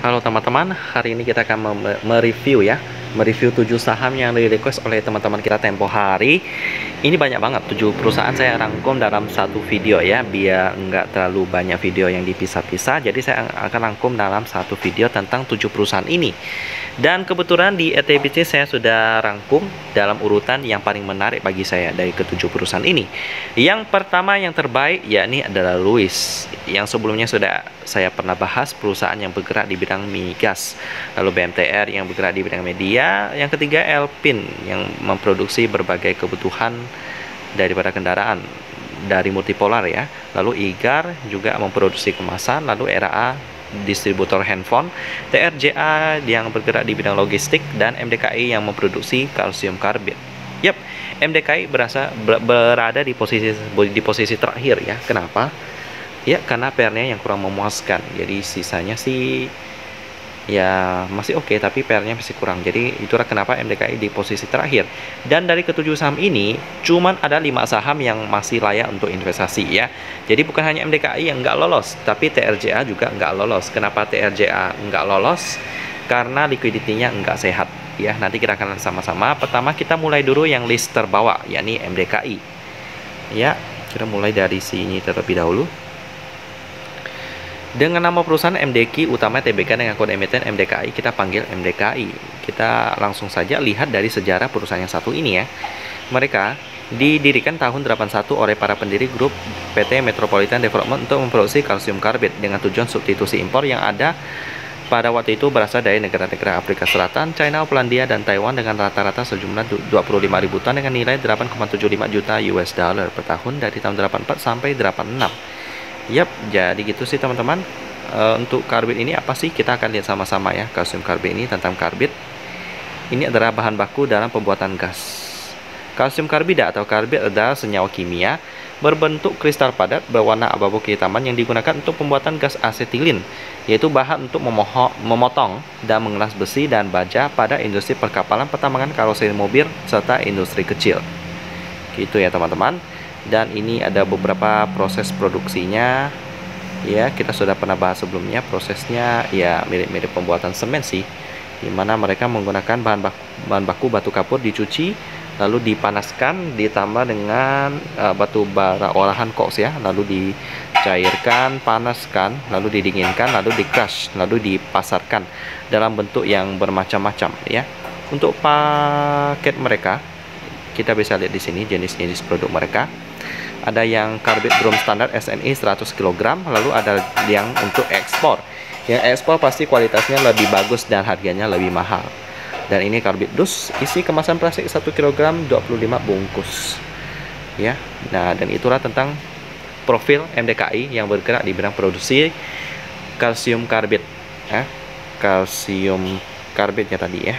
Halo teman-teman, hari ini kita akan mereview ya, mereview 7 saham yang di request oleh teman-teman kita tempo hari. Ini banyak banget, 7 perusahaan saya rangkum dalam satu video ya, biar nggak terlalu banyak video yang dipisah-pisah. Jadi saya akan rangkum dalam satu video tentang 7 perusahaan ini. Dan kebetulan di ETBC saya sudah rangkum dalam urutan yang paling menarik bagi saya dari ketujuh perusahaan ini. Yang pertama yang terbaik yakni adalah Lewis. Yang sebelumnya sudah saya pernah bahas perusahaan yang bergerak di bidang migas. Lalu BMTR yang bergerak di bidang media. Yang ketiga Elpin yang memproduksi berbagai kebutuhan daripada kendaraan dari multipolar ya. Lalu IGAR juga memproduksi kemasan. Lalu RAA distributor handphone, TRJA yang bergerak di bidang logistik, dan MDKI yang memproduksi kalsium karbit. Yap, MDKI berada di posisi terakhir ya. Kenapa? Ya karena PR-nya yang kurang memuaskan. Jadi sisanya sih ya masih oke, tapi PR-nya masih kurang. Jadi itulah kenapa MDKI di posisi terakhir. Dan dari ketujuh saham ini cuman ada 5 saham yang masih layak untuk investasi ya. Jadi bukan hanya MDKI yang nggak lolos, tapi TRJA juga nggak lolos. Kenapa TRJA nggak lolos? Karena likuiditinya nggak sehat ya. Nanti kita akan sama-sama. Pertama kita mulai dulu yang list terbawah, yakni MDKI ya. Kita mulai dari sini terlebih dahulu. Dengan nama perusahaan MDKI utama TBK dengan kode emiten MDKI, kita panggil MDKI. Kita langsung saja lihat dari sejarah perusahaan yang satu ini ya. Mereka didirikan tahun 81 oleh para pendiri grup PT Metropolitan Development untuk memproduksi kalsium karbit dengan tujuan substitusi impor yang ada pada waktu itu berasal dari negara-negara Afrika Selatan, China, Polandia, dan Taiwan dengan rata-rata sejumlah 25.000 ton dengan nilai 8,75 juta US dollar per tahun dari tahun 84 sampai 86. Yap, jadi gitu sih teman-teman. Untuk karbit ini apa sih? Kita akan lihat sama-sama ya. Kalsium karbit ini tentang karbit. Ini adalah bahan baku dalam pembuatan gas. Kalsium karbida atau karbit adalah senyawa kimia berbentuk kristal padat berwarna abu-abu kehitaman yang digunakan untuk pembuatan gas asetilin, yaitu bahan untuk memotong dan mengelas besi dan baja pada industri perkapalan, pertambangan, karoseri mobil, serta industri kecil. Gitu ya teman-teman. Dan ini ada beberapa proses produksinya ya, kita sudah pernah bahas sebelumnya. Prosesnya ya mirip-mirip pembuatan semen sih, dimana mereka menggunakan bahan baku batu kapur dicuci lalu dipanaskan ditambah dengan batu bara olahan koks ya, lalu dicairkan, panaskan, lalu didinginkan, lalu di crush, lalu dipasarkan dalam bentuk yang bermacam-macam ya. Untuk paket mereka kita bisa lihat di sini jenis-jenis produk mereka. Ada yang karbit drum standar SNI 100 kg, lalu ada yang untuk ekspor. Yang ekspor pasti kualitasnya lebih bagus dan harganya lebih mahal. Dan ini karbit dus, isi kemasan plastik 1 kg 25 bungkus. Ya. Nah, dan itulah tentang profil MDKI yang bergerak di bidang produksi kalsium karbit. Kalsium karbitnya tadi ya.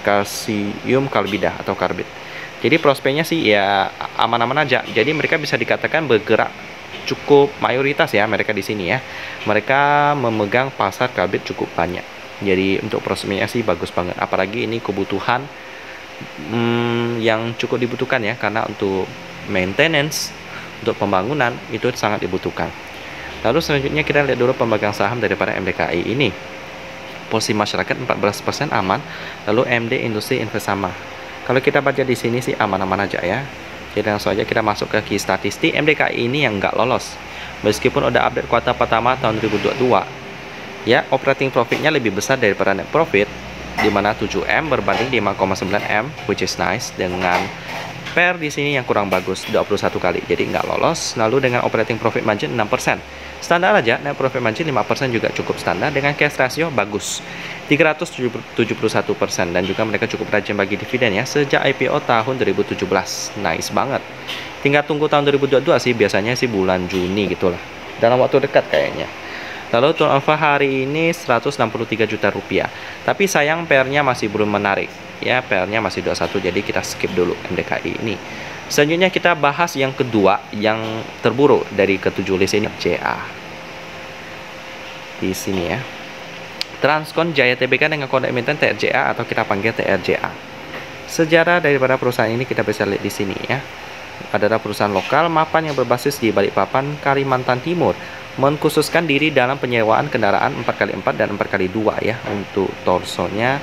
Kalsium karbida atau karbit. Jadi prospeknya sih ya aman-aman aja. Jadi mereka bisa dikatakan bergerak cukup mayoritas ya mereka di sini ya. Mereka memegang pasar karbit cukup banyak. Jadi untuk prospeknya sih bagus banget. Apalagi ini kebutuhan yang cukup dibutuhkan ya, karena untuk maintenance, untuk pembangunan itu sangat dibutuhkan. Lalu selanjutnya kita lihat dulu pemegang saham daripada MDKI ini. Posisi masyarakat 14% aman. Lalu MD Industri Invest sama. Kalau kita baca di sini sih aman-aman aja ya. Jadi langsung aja kita masuk ke key statistik MDKI ini yang nggak lolos. Meskipun udah update kuartal pertama tahun 2022. Ya, operating profitnya lebih besar daripada net profit, di mana 7M berbanding 5,9M, which is nice, dengan PR di sini yang kurang bagus 21 kali. Jadi nggak lolos. Lalu dengan operating profit margin 6%. Standar aja, net profit margin 5% juga cukup standar. Dengan cash ratio bagus 371%, dan juga mereka cukup rajin bagi dividen ya sejak IPO tahun 2017. Nice banget. Tinggal tunggu tahun 2022 sih, biasanya sih bulan Juni gitulah. Dalam waktu dekat kayaknya. Lalu turnover hari ini 163 juta rupiah. Tapi sayang PR-nya masih belum menarik. Ya, PR-nya masih 21, jadi kita skip dulu MDKI ini. Selanjutnya kita bahas yang kedua yang terburuk dari ketujuh list ini, JA. Di sini ya. Transcon Jaya Tbk dengan kode emiten TRJA atau kita panggil TRJA. Sejarah daripada perusahaan ini kita bisa lihat di sini ya. Adalah perusahaan lokal mapan yang berbasis di Balikpapan, Kalimantan Timur. mengkhususkan diri dalam penyewaan kendaraan 4x4 dan 4x2 ya untuk torsonya.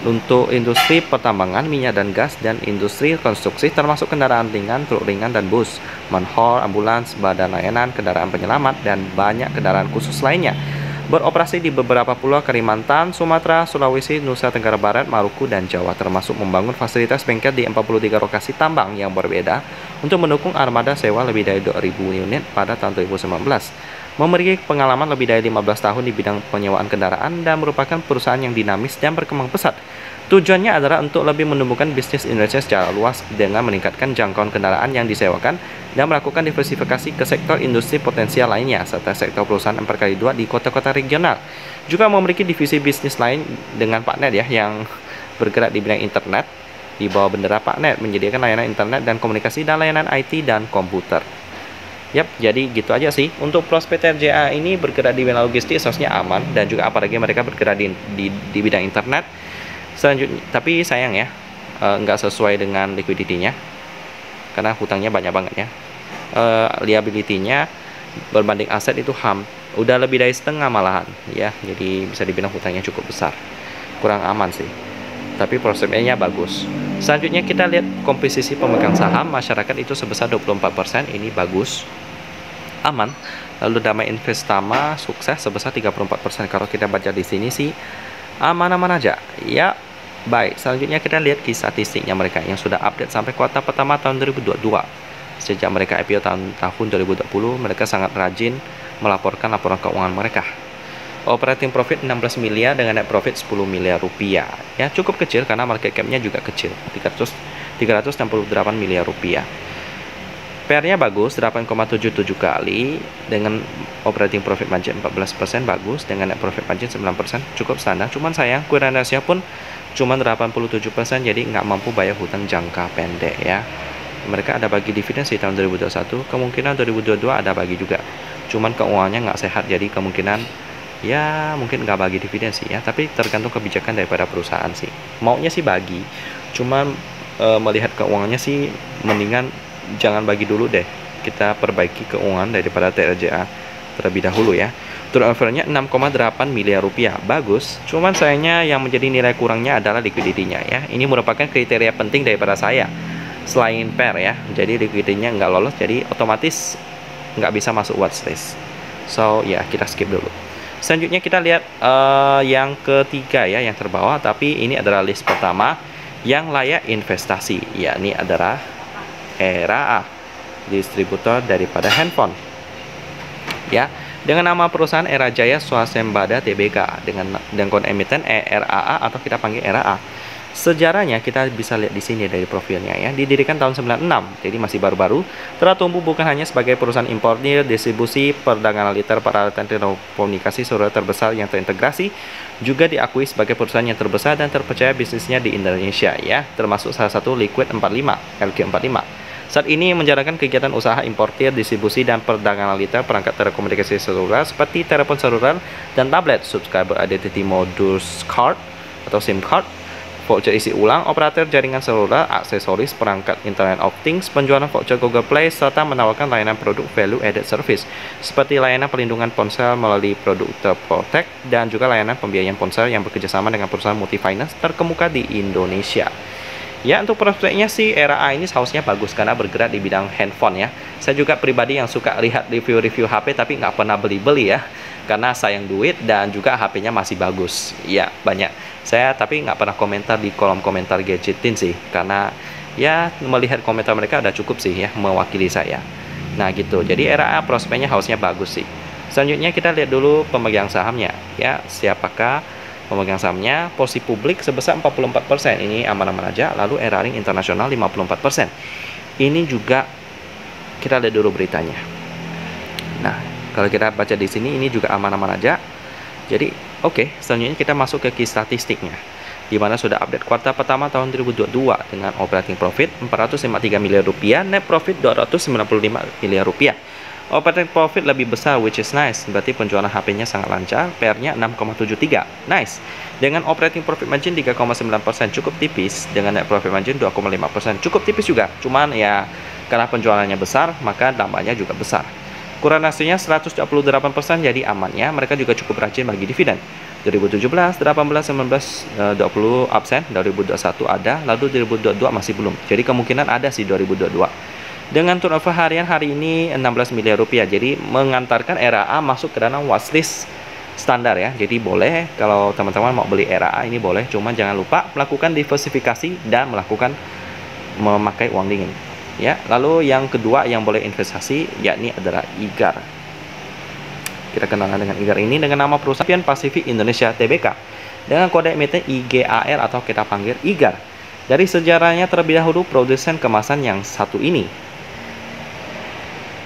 Untuk industri pertambangan, minyak dan gas, dan industri konstruksi termasuk kendaraan ringan, truk ringan dan bus, manhole, ambulans, badan layanan, kendaraan penyelamat, dan banyak kendaraan khusus lainnya. Beroperasi di beberapa pulau Kalimantan, Sumatera, Sulawesi, Nusa Tenggara Barat, Maluku, dan Jawa, termasuk membangun fasilitas bengkel di 43 lokasi tambang yang berbeda untuk mendukung armada sewa lebih dari 2.000 unit pada tahun 2019. Memiliki pengalaman lebih dari 15 tahun di bidang penyewaan kendaraan dan merupakan perusahaan yang dinamis dan berkembang pesat. Tujuannya adalah untuk lebih menumbuhkan bisnis Indonesia secara luas dengan meningkatkan jangkauan kendaraan yang disewakan dan melakukan diversifikasi ke sektor industri potensial lainnya serta sektor perusahaan 4x2 di kota-kota regional. Juga memiliki divisi bisnis lain dengan Paknet ya yang bergerak di bidang internet di bawah bendera Paknet, menyediakan layanan internet dan komunikasi dan layanan IT dan komputer. Yap, jadi gitu aja sih. Untuk prospek TRJA ini bergerak di bidang logistik seharusnya aman, dan juga apalagi mereka bergerak di bidang internet. Selanjutnya, tapi sayang ya, nggak sesuai dengan liquidity-nya, karena hutangnya banyak banget ya. Liability-nya berbanding aset itu udah lebih dari setengah malahan ya, jadi bisa dibilang hutangnya cukup besar, kurang aman sih. Tapi prospeknya bagus. Selanjutnya kita lihat komposisi pemegang saham masyarakat itu sebesar 24%, ini bagus, aman. Lalu Damai Investama sukses sebesar 34%. Kalau kita baca di sini sih aman-aman aja. Ya, baik. Selanjutnya kita lihat statistiknya mereka yang sudah update sampai kuartal pertama tahun 2022. Sejak mereka IPO tahun 2020, mereka sangat rajin melaporkan laporan keuangan mereka. Operating profit 16 miliar dengan net profit 10 miliar rupiah. Ya, cukup kecil karena market cap-nya juga kecil, 368 miliar rupiah. PR-nya bagus, 8,77 kali dengan operating profit margin 14%, bagus, dengan net profit margin 9%, cukup standar. Cuman sayang, current ratio pun cuma 87%, jadi nggak mampu bayar hutang jangka pendek ya. Mereka ada bagi dividen di tahun 2021, kemungkinan 2022 ada bagi juga. Cuman keuangannya nggak sehat, jadi kemungkinan ya mungkin nggak bagi dividen sih ya, tapi tergantung kebijakan daripada perusahaan sih. Maunya sih bagi, cuman melihat keuangannya sih mendingan jangan bagi dulu deh, kita perbaiki keuangan daripada TRJA terlebih dahulu ya. Turnovernya 6,8 miliar rupiah, bagus, cuman sayangnya yang menjadi nilai kurangnya adalah liquidity-nya ya. Ini merupakan kriteria penting daripada saya selain PER ya, jadi liquidity-nya nggak lolos, jadi otomatis nggak bisa masuk watchlist. So ya, kita skip dulu. Selanjutnya kita lihat yang ketiga ya, yang terbawah, tapi ini adalah list pertama yang layak investasi. Ya, ini adalah ERA, distributor daripada handphone. Ya, dengan nama perusahaan Era Jaya Swasembada Tbk dengan kode emiten ERAA atau kita panggil ERA. Sejarahnya kita bisa lihat di sini dari profilnya ya. Didirikan tahun 96, jadi masih baru-baru. Telah tumbuh bukan hanya sebagai perusahaan importir, distribusi, perdagangan liter, peralatan telekomunikasi seluler terbesar yang terintegrasi, juga diakui sebagai perusahaan yang terbesar dan terpercaya bisnisnya di Indonesia ya, termasuk salah satu Liquid 45, LQ45. Saat ini menjalankan kegiatan usaha importir, distribusi, dan perdagangan liter perangkat telekomunikasi seluler seperti telepon seluler dan tablet, subscriber identity modules card atau SIM card, voucher isi ulang, operator jaringan seluler, aksesoris, perangkat Internet of Things, penjualan voucher Google Play, serta menawarkan layanan produk value added service seperti layanan pelindungan ponsel melalui produk Terprotect dan juga layanan pembiayaan ponsel yang bekerjasama dengan perusahaan multi-finance terkemuka di Indonesia. Ya, untuk prospeknya sih ERA ini seharusnya bagus karena bergerak di bidang handphone ya. Saya juga pribadi yang suka lihat review-review HP tapi nggak pernah beli-beli ya, karena sayang duit dan juga HP-nya masih bagus. Ya, banyak. Saya tapi nggak pernah komentar di kolom komentar Gadgetin sih, karena ya melihat komentar mereka udah cukup sih ya mewakili saya. Nah gitu, jadi ERA prospeknya harusnya bagus sih. Selanjutnya kita lihat dulu pemegang sahamnya ya, siapakah pemegang sahamnya. Posisi publik sebesar 44%, ini aman-aman aja. Lalu Eraring Internasional 54%. Ini juga kita lihat dulu beritanya. Nah, kalau kita baca di sini ini juga aman-aman aja. Jadi oke, selanjutnya kita masuk ke key statistiknya, di mana sudah update kuartal pertama tahun 2022 dengan operating profit 453 miliar rupiah, net profit 295 miliar rupiah. Operating profit lebih besar, which is nice, berarti penjualan HP-nya sangat lancar. PR-nya 6,73, nice. Dengan operating profit margin 3,9%, cukup tipis. Dengan net profit margin 2,5%, cukup tipis juga. Cuman ya karena penjualannya besar, maka dampaknya juga besar. Kuranasinya 148%, jadi aman ya. Mereka juga cukup rajin bagi dividen. 2017, 18, 19, 20 absen, 2021 ada, lalu 2022 masih belum. Jadi kemungkinan ada sih 2022. Dengan turnover harian hari ini 16 miliar rupiah. Jadi mengantarkan RAA masuk ke dalam watchlist standar ya. Jadi boleh kalau teman-teman mau beli RAA ini boleh, cuma jangan lupa melakukan diversifikasi dan melakukan memakai uang dingin. Ya, lalu yang kedua yang boleh investasi yakni adalah IGAR. Kita kenalan dengan IGAR ini dengan nama perusahaan Pasifik Indonesia Tbk dengan kode emiten IGAR atau kita panggil IGAR. Dari sejarahnya terlebih dahulu produsen kemasan yang satu ini.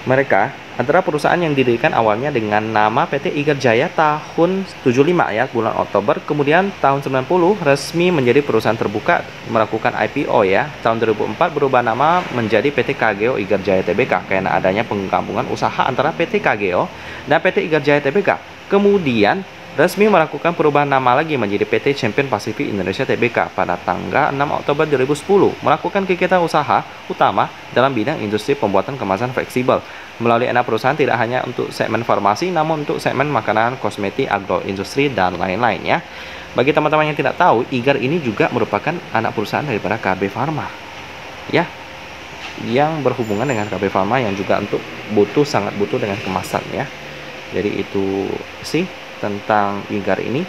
Mereka adalah perusahaan yang didirikan awalnya dengan nama PT IGAR Jaya tahun 75 ya, bulan Oktober. Kemudian tahun 90 resmi menjadi perusahaan terbuka melakukan IPO ya. Tahun 2004 berubah nama menjadi PT KGO IGAR Jaya Tbk karena adanya penggabungan usaha antara PT KGO dan PT IGAR Jaya Tbk. Kemudian resmi melakukan perubahan nama lagi menjadi PT Champion Pasifik Indonesia Tbk pada tanggal 6 Oktober 2010, melakukan kegiatan usaha utama dalam bidang industri pembuatan kemasan fleksibel melalui anak perusahaan tidak hanya untuk segmen farmasi namun untuk segmen makanan, kosmetik, agroindustri dan lain-lain ya. Bagi teman-teman yang tidak tahu, IGAR ini juga merupakan anak perusahaan daripada KB Pharma ya, yang berhubungan dengan KB Pharma yang juga untuk sangat butuh dengan kemasan ya. Jadi itu sih tentang IGAR ini.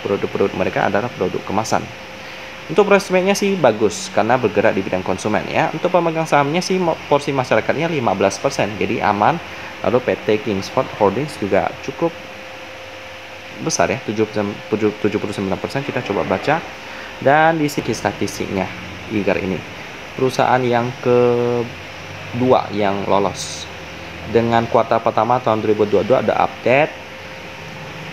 Produk-produk mereka adalah produk kemasan. Untuk prospeknya sih bagus karena bergerak di bidang konsumen ya. Untuk pemegang sahamnya sih porsi masyarakatnya 15%, jadi aman. Lalu PT Kingsford Holdings juga cukup besar ya, 79%. Kita coba baca dan di sisi statistiknya IGAR ini perusahaan yang kedua yang lolos dengan kuartal pertama tahun 2022 ada update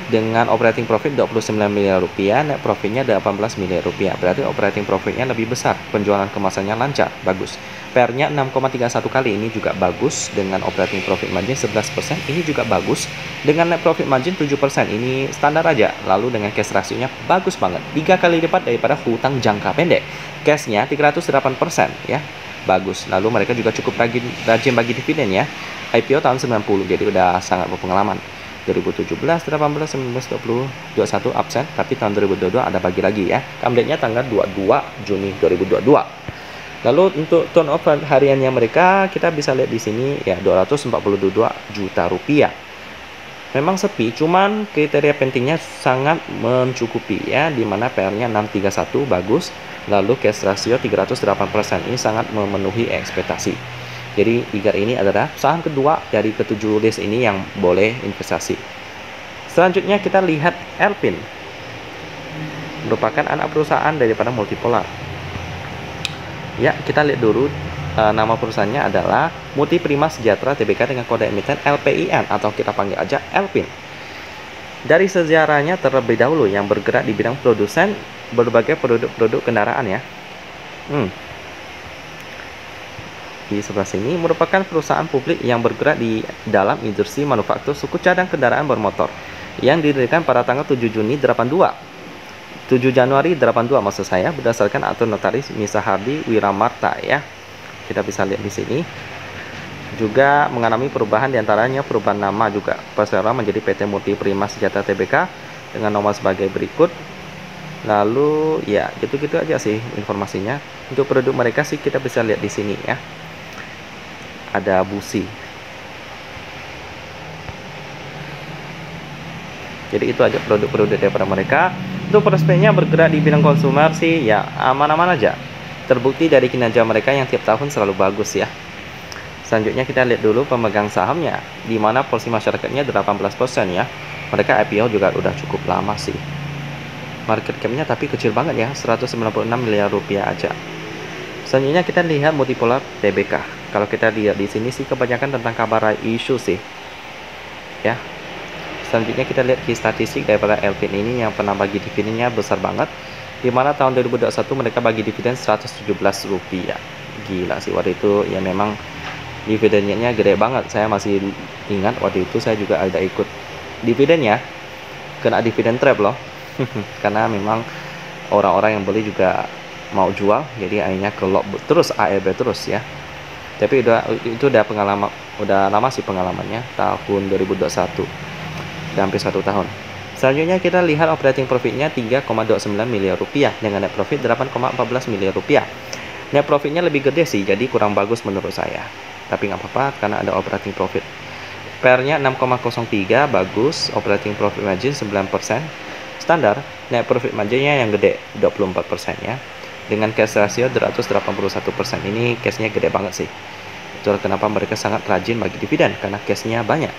dengan operating profit 29 miliar rupiah, net profitnya 18 miliar rupiah. Berarti operating profitnya lebih besar, penjualan kemasannya lancar, bagus. PR-nya 6,31 kali, ini juga bagus. Dengan operating profit margin 11%, ini juga bagus. Dengan net profit margin 7%, ini standar aja. Lalu dengan cash ratio-nya bagus banget, 3 kali lipat daripada hutang jangka pendek. Cash-nya 308% ya, bagus. Lalu mereka juga cukup rajin bagi dividen ya. IPO tahun 90, jadi udah sangat berpengalaman. 2017, 18, 19, 20, 21 absen, tapi tahun 2022 ada bagi lagi ya. Update-nya tanggal 22 Juni 2022. Lalu untuk turnover hariannya mereka kita bisa lihat di sini ya, 242 juta rupiah. Memang sepi, cuman kriteria pentingnya sangat mencukupi ya, dimana PR-nya 631 bagus, lalu cash ratio 308%, ini sangat memenuhi ekspektasi. Jadi IGAR ini adalah saham kedua dari ketujuh list ini yang boleh investasi. Selanjutnya kita lihat Elpin, merupakan anak perusahaan daripada Multipolar. Ya, kita lihat dulu nama perusahaannya adalah Multi Prima Sejahtera Tbk dengan kode emiten LPIN atau kita panggil aja Elpin. Dari sejarahnya terlebih dahulu yang bergerak di bidang produsen berbagai produk-produk kendaraan ya. Di sebelah sini merupakan perusahaan publik yang bergerak di dalam industri manufaktur suku cadang kendaraan bermotor yang didirikan pada tanggal 7 Juni 82. 7 Januari 82 maksud saya, berdasarkan akte notaris Misahardi Wiramarta ya. Kita bisa lihat di sini. Juga mengalami perubahan diantaranya perubahan nama juga. Perseroan menjadi PT Multi Prima Sejahtera Tbk dengan nomor sebagai berikut. Lalu ya gitu-gitu aja sih informasinya. Untuk produk mereka sih kita bisa lihat di sini ya. Ada busi. Jadi itu aja produk-produk daripada mereka. Untuk prospeknya bergerak di bidang konsumer sih ya aman-aman aja. Terbukti dari kinerja mereka yang tiap tahun selalu bagus ya. Selanjutnya kita lihat dulu pemegang sahamnya, di mana porsi masyarakatnya 18% ya. Mereka IPO juga udah cukup lama sih. Market cap-nya tapi kecil banget ya, 196 miliar rupiah aja. Selanjutnya kita lihat Multipolar Tbk. Kalau kita lihat di sini sih kebanyakan tentang kabar isu sih. Ya. Selanjutnya kita lihat key statistik daripada Elpin ini yang pernah bagi dividennya besar banget. Di mana tahun 2021 mereka bagi dividen 117 rupiah. Gila sih waktu itu ya, memang dividennya gede banget. Saya masih ingat waktu itu saya juga ada ikut dividennya. Kena dividen trap loh. Karena memang orang-orang yang beli juga mau jual, jadi akhirnya ke lock terus AEB terus ya. Tapi itu udah pengalaman, udah lama sih pengalamannya, tahun 2021, udah hampir 1 tahun. Selanjutnya kita lihat operating profitnya 3,29 miliar rupiah dengan net profit 8,14 miliar rupiah. Net profitnya lebih gede sih, jadi kurang bagus menurut saya. Tapi nggak apa-apa karena ada operating profit. PER-nya 6,03, bagus. Operating profit margin 9%, standar. Net profit margin-nya yang gede, 24% ya. Dengan cash ratio 181%. Ini cash-nya gede banget sih. Itulah kenapa mereka sangat rajin bagi dividen, karena cash-nya banyak.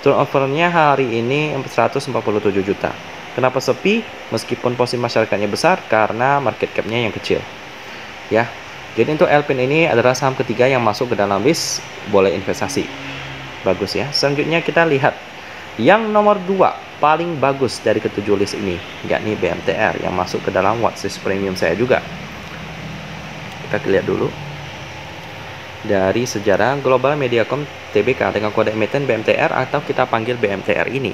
Turnover-nya hari ini 147 juta. Kenapa sepi? Meskipun posisi masyarakatnya besar, karena market cap-nya yang kecil. Ya, jadi untuk Alpine ini adalah saham ketiga yang masuk ke dalam list boleh investasi. Bagus ya. Selanjutnya kita lihat yang nomor 2 paling bagus dari ketujuh list ini, yakni BMTR yang masuk ke dalam watchlist premium saya juga. Kita lihat dulu. Dari sejarah Global Mediacom Tbk dengan kode emiten BMTR atau kita panggil BMTR ini,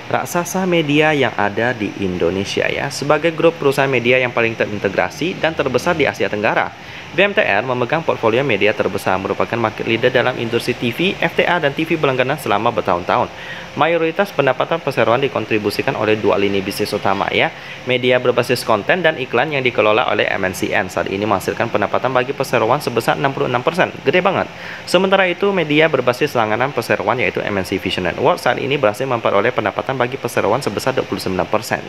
raksasa media yang ada di Indonesia ya, sebagai grup perusahaan media yang paling terintegrasi dan terbesar di Asia Tenggara. BMTR memegang portfolio media terbesar, merupakan market leader dalam industri TV, FTA, dan TV berlangganan selama bertahun-tahun. Mayoritas pendapatan perseroan dikontribusikan oleh dua lini bisnis utama ya, media berbasis konten dan iklan yang dikelola oleh MNCN. Saat ini menghasilkan pendapatan bagi perseroan sebesar 66%, gede banget. Sementara itu media berbasis langganan perseroan yaitu MNC Vision Network saat ini berhasil memperoleh pendapatan bagi perseroan sebesar 29%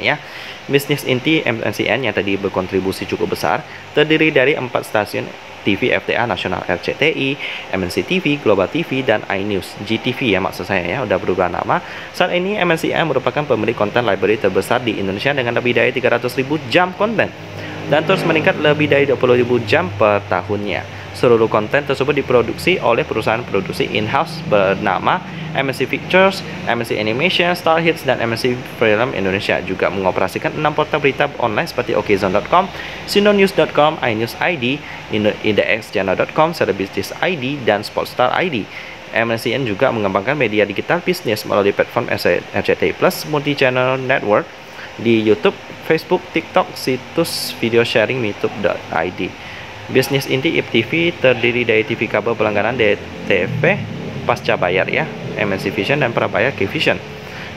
ya. Bisnis inti MNCN yang tadi berkontribusi cukup besar terdiri dari 4 stasiun TV FTA nasional, RCTI, MNC TV, Global TV, dan iNews, GTV ya maksud saya ya, udah berubah nama. Saat ini MNCN merupakan pemilik konten library terbesar di Indonesia dengan lebih dari 300.000 jam konten dan terus meningkat lebih dari 20.000 jam per tahunnya. Seluruh konten tersebut diproduksi oleh perusahaan produksi in-house bernama MNC Pictures, MNC Animation, Star Hits, dan MNC Film Indonesia. Juga mengoperasikan 6 portal berita online seperti okezone.com, sindonews.com, iNews ID, indexchannel.com, Celebrities ID, dan Sportstar ID. MNCN juga mengembangkan media digital bisnis melalui platform RCTI Plus, multi-channel network di YouTube, Facebook, TikTok, situs video sharing youtube.id. Bisnis inti IPTV terdiri dari TV kabel berlangganan DTV pasca bayar ya, MNC Vision, dan prabayar K-Vision,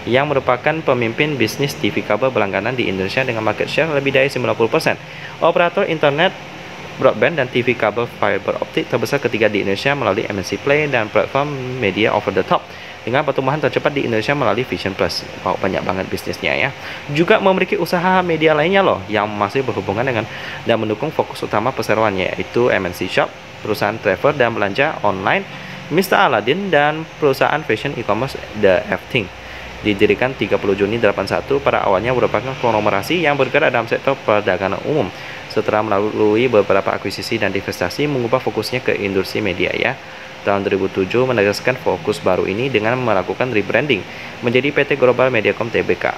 yang merupakan pemimpin bisnis TV kabel berlangganan di Indonesia dengan market share lebih dari 90%. Operator internet, broadband, dan TV kabel fiber optik terbesar ketiga di Indonesia melalui MNC Play dan platform media over the top dengan pertumbuhan tercepat di Indonesia melalui Vision Plus. Wow, banyak banget bisnisnya ya. Juga memiliki usaha media lainnya loh yang masih berhubungan dengan dan mendukung fokus utama perseroannya, yaitu MNC Shop, perusahaan travel dan belanja online, Mr. Aladdin, dan perusahaan fashion e-commerce The F-Thing. Didirikan 30 Juni 81, pada awalnya merupakan konglomerasi yang bergerak dalam sektor perdagangan umum. Setelah melalui beberapa akuisisi dan divestasi, mengubah fokusnya ke industri media ya. Tahun 2007 menegaskan fokus baru ini dengan melakukan rebranding menjadi PT Global Mediacom Tbk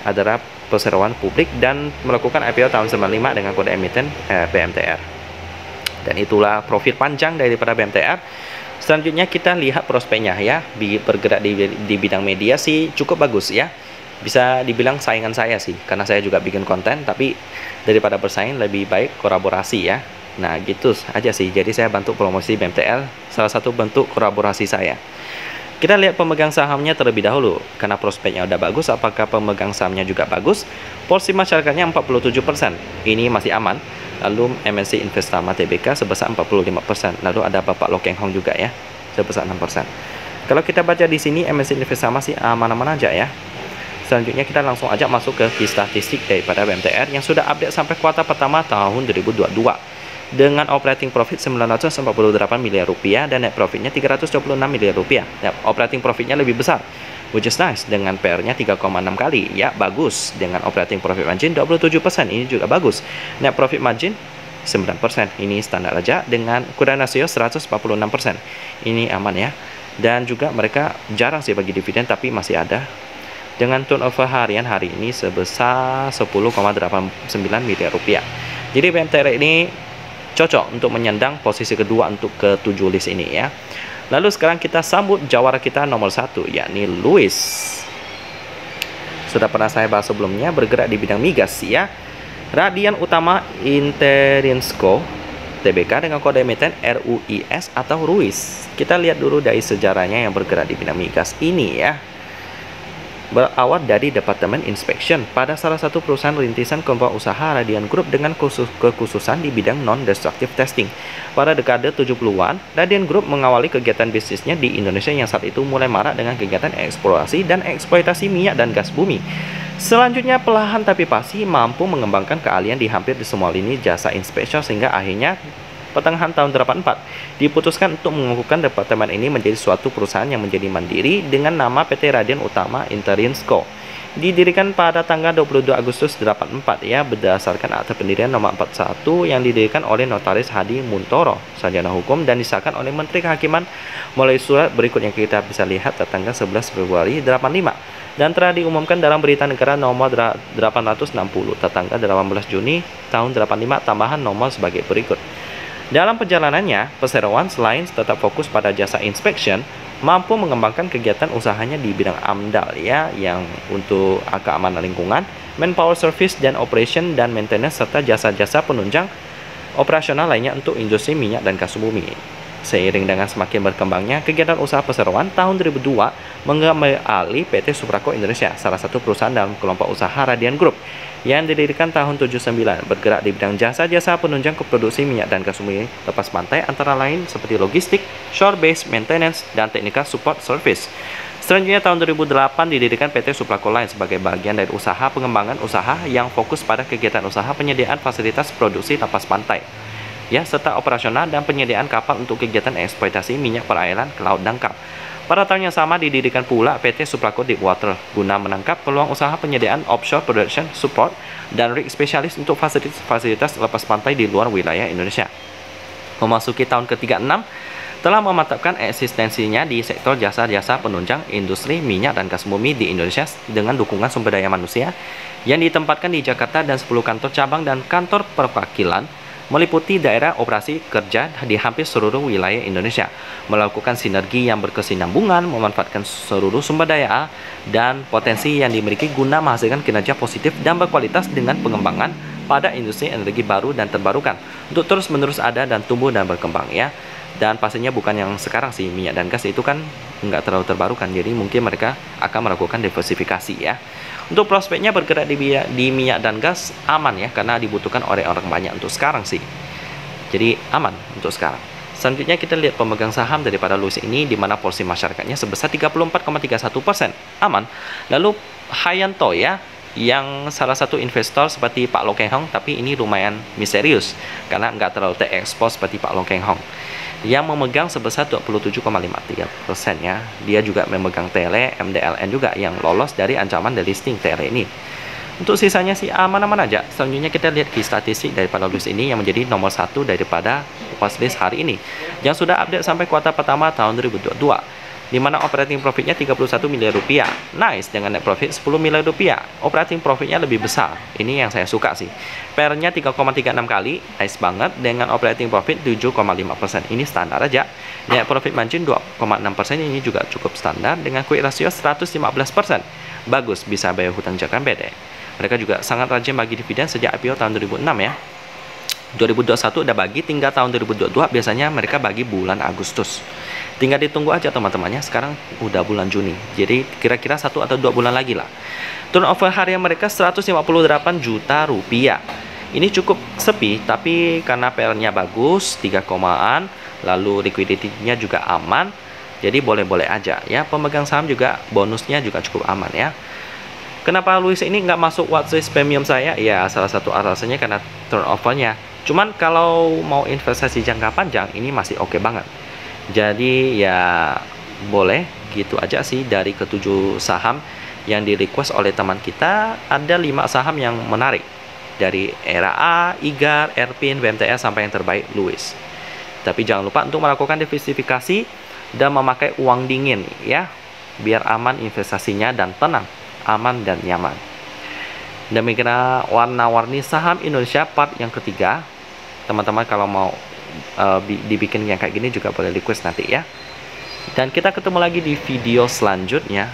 adalah perseroan publik dan melakukan IPO tahun 95 dengan kode emiten BMTR. Dan itulah profil panjang daripada BMTR. Selanjutnya kita lihat prospeknya ya, bergerak di bidang media sih cukup bagus ya. Bisa dibilang saingan saya sih, karena saya juga bikin konten, tapi daripada bersaing lebih baik kolaborasi ya. Nah gitu aja sih, jadi saya bantu promosi BMTR, salah satu bentuk kolaborasi saya. Kita lihat pemegang sahamnya terlebih dahulu, karena prospeknya udah bagus, apakah pemegang sahamnya juga bagus? Porsi masyarakatnya 47%, ini masih aman. Lalu MNC Investama Tbk sebesar 45%, lalu ada Bapak Lo Keng Hong juga ya, sebesar 6%. Kalau kita baca di sini MNC Investama sih aman-aman aja ya. Selanjutnya kita langsung aja masuk ke statistik daripada BMTR yang sudah update sampai kuartal pertama tahun 2022. Dengan operating profit 948 miliar rupiah dan net profitnya 326 miliar rupiah. Ya, operating profitnya lebih besar, which is nice, dengan PR-nya 3,6 kali. Ya, bagus. Dengan operating profit margin 27%, ini juga bagus. Net profit margin 9%, ini standar aja. Dengan kurang rasio 146%, ini aman ya. Dan juga mereka jarang sih bagi dividen, tapi masih ada. Dengan turnover harian hari ini sebesar 10,89 miliar rupiah. Jadi BMTR ini cocok untuk menyandang posisi kedua untuk ke-7 list ini ya. Lalu sekarang kita sambut jawara kita nomor 1, yakni Lewis. Sudah pernah saya bahas sebelumnya, bergerak di bidang migas ya. Radian utama Interinsco TBK dengan kode emiten RUIS atau RUIS. Kita lihat dulu dari sejarahnya yang bergerak di bidang migas ini ya. Berawal dari Departemen Inspection pada salah satu perusahaan rintisan kelompok usaha Radian Group dengan kekhususan di bidang non-destructive testing. Pada dekade 70-an, Radian Group mengawali kegiatan bisnisnya di Indonesia yang saat itu mulai marak dengan kegiatan eksplorasi dan eksploitasi minyak dan gas bumi. Selanjutnya, perlahan tapi pasti mampu mengembangkan keahlian di hampir di semua lini jasa inspection sehingga akhirnya pertengahan tahun 84 diputuskan untuk mengukuhkan departemen ini menjadi suatu perusahaan yang menjadi mandiri dengan nama PT Radian Utama Interims Co. Didirikan pada tanggal 22 Agustus 84 ya, berdasarkan akta pendirian nomor 41 yang didirikan oleh Notaris Hadi Muntoro, sarjana hukum, dan disahkan oleh Menteri Kehakiman melalui surat berikut yang kita bisa lihat tanggal 11 Februari 85 dan telah diumumkan dalam Berita Negara nomor 860 tanggal 18 Juni tahun 85 tambahan nomor sebagai berikut. Dalam perjalanannya, perseroan selain tetap fokus pada jasa inspection, mampu mengembangkan kegiatan usahanya di bidang AMDAL ya, yang untuk keamanan lingkungan, manpower service dan operation dan maintenance serta jasa-jasa penunjang operasional lainnya untuk industri minyak dan gas bumi. Seiring dengan semakin berkembangnya kegiatan usaha perseroan, tahun 2002 mengambil alih PT Suprako Indonesia, salah satu perusahaan dalam kelompok usaha Radian Group yang didirikan tahun 79, bergerak di bidang jasa-jasa penunjang ke produksi minyak dan gas bumi lepas pantai antara lain seperti logistik, shore-based maintenance, dan technical support service. Selanjutnya tahun 2008 didirikan PT Suprako Line sebagai bagian dari usaha pengembangan usaha yang fokus pada kegiatan usaha penyediaan fasilitas produksi lepas pantai ya, serta operasional dan penyediaan kapal untuk kegiatan eksploitasi minyak perairan ke laut dangkal. Pada tahun yang sama didirikan pula PT Suprako Deepwater guna menangkap peluang usaha penyediaan offshore production support dan rig spesialis untuk fasilitas lepas pantai di luar wilayah Indonesia. Memasuki tahun ke-36 telah memantapkan eksistensinya di sektor jasa-jasa penunjang industri minyak dan gas bumi di Indonesia dengan dukungan sumber daya manusia yang ditempatkan di Jakarta dan 10 kantor cabang dan kantor perwakilan meliputi daerah operasi kerja di hampir seluruh wilayah Indonesia, melakukan sinergi yang berkesinambungan, memanfaatkan seluruh sumber daya dan potensi yang dimiliki guna menghasilkan kinerja positif dan berkualitas dengan pengembangan pada industri energi baru dan terbarukan untuk terus-menerus ada dan tumbuh dan berkembang ya. Dan pastinya bukan yang sekarang sih, minyak dan gas itu kan nggak terlalu terbarukan, jadi mungkin mereka akan melakukan diversifikasi ya. Untuk prospeknya bergerak di minyak dan gas aman ya, karena dibutuhkan oleh orang banyak untuk sekarang sih. Jadi aman untuk sekarang. Selanjutnya kita lihat pemegang saham daripada Luis ini, di mana porsi masyarakatnya sebesar 34,31%, aman. Lalu Hayanto ya, yang salah satu investor seperti Pak Loh Keng Hong, tapi ini lumayan misterius karena nggak terlalu terekspos seperti Pak Loh Keng Hong, yang memegang sebesar 27,53% ya. Dia juga memegang Tele, MDLN juga yang lolos dari ancaman delisting Tele ini. Untuk sisanya sih aman-aman aja. Selanjutnya kita lihat key statistik daripada Luis ini yang menjadi nomor 1 daripada watchlist hari ini, yang sudah update sampai kuartal pertama tahun 2022, di mana operating profitnya 31 miliar rupiah. Nice, dengan net profit 10 miliar rupiah. Operating profitnya lebih besar. Ini yang saya suka sih. PR-nya 3,36 kali, nice banget, dengan operating profit 7,5%. Ini standar aja. Net profit margin 2,6%, ini juga cukup standar, dengan quick ratio 115%. Bagus, bisa bayar hutang jangka pendek. Mereka juga sangat rajin bagi dividen sejak IPO tahun 2006 ya. 2021 udah bagi, tinggal tahun 2022 biasanya mereka bagi bulan Agustus. Tinggal ditunggu aja teman-temannya, sekarang udah bulan Juni. Jadi kira-kira 1 atau 2 bulan lagi lah. Turnover harian mereka 158 juta rupiah. Ini cukup sepi, tapi karena PR-nya bagus, 3 komaan, lalu liquidity-nya juga aman, jadi boleh-boleh aja ya. Pemegang saham juga bonusnya juga cukup aman ya. Kenapa Luis ini nggak masuk watchlist premium saya? Ya salah satu alasannya karena turnover-nya. Cuman kalau mau investasi jangka panjang ini masih oke banget. Jadi ya boleh gitu aja sih. Dari ke-7 saham yang di request oleh teman kita, ada 5 saham yang menarik. Dari ERA, IGAR, Erpin, BMTS sampai yang terbaik Luis. Tapi jangan lupa untuk melakukan diversifikasi dan memakai uang dingin ya, biar aman investasinya dan tenang, aman dan nyaman. Demikian warna-warni saham Indonesia part yang ketiga. Teman-teman kalau mau dibikin yang kayak gini juga boleh request nanti ya. Dan kita ketemu lagi di video selanjutnya.